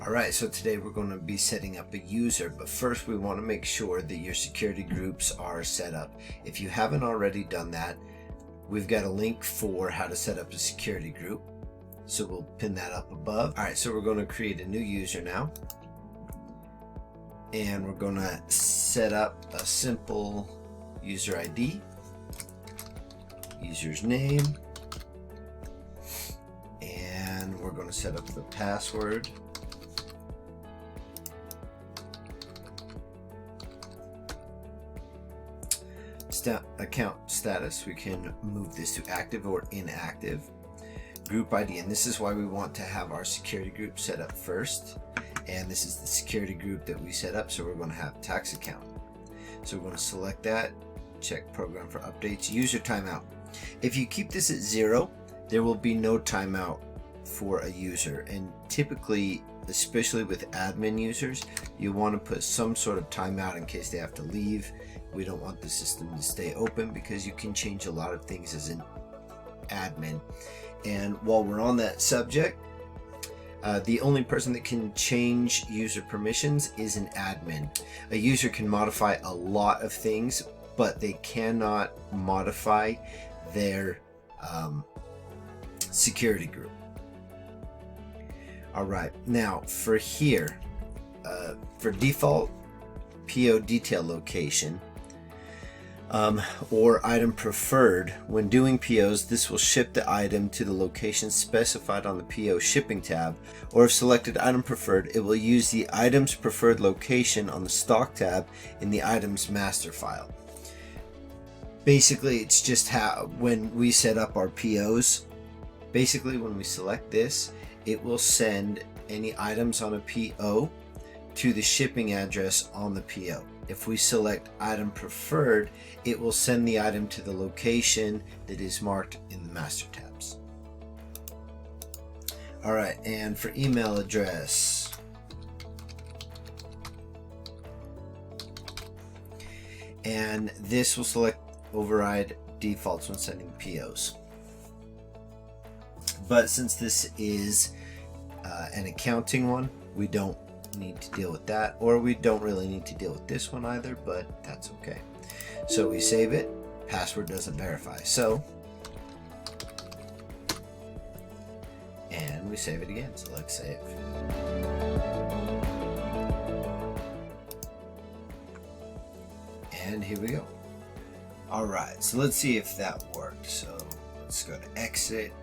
Alright, so today we're going to be setting up a user, but first we want to make sure that your security groups are set up. If you haven't already done that, we've got a link for how to set up a security group. So we'll pin that up above. Alright, so we're going to create a new user now. And we're going to set up a simple user ID, user's name, and we're going to set up the password. Account status, we can move this to active or inactive. Group ID, and this is why we want to have our security group set up first. And this is the security group that we set up, so we're going to have tax account. So we're going to select that, check program for updates, user timeout. If you keep this at 0, there will be no timeout for a user, and typically, especially with admin users, you want to put some sort of timeout in case they have to leave. We don't want the system to stay open because you can change a lot of things as an admin. And while we're on that subject, the only person that can change user permissions is an admin. A user can modify a lot of things, but they cannot modify their security group. Alright, now for here, for default PO detail location, or item preferred, when doing POs, this will ship the item to the location specified on the PO shipping tab, or if selected item preferred, it will use the item's preferred location on the stock tab in the item's master file. Basically, it's just how when we set up our POs, basically when we select this, it will send any items on a PO to the shipping address on the PO. If we select item preferred, it will send the item to the location that is marked in the master tabs. Alright, and for email address, and this will select override defaults when sending POs. But since this is an accounting one, we don't need to deal with that, or we don't really need to deal with this one either, but that's okay. So we save it, password doesn't verify, so, and we save it again, so let's save. And here we go. Alright, so let's see if that worked. So let's go to exit,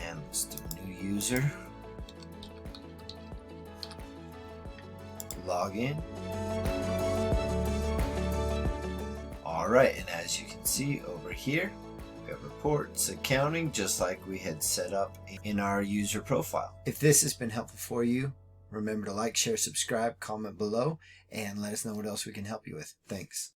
and let's do a new user. Log in. Alright, and as you can see over here, we have reports, accounting, just like we had set up in our user profile. If this has been helpful for you, remember to like, share, subscribe, comment below, and let us know what else we can help you with. Thanks.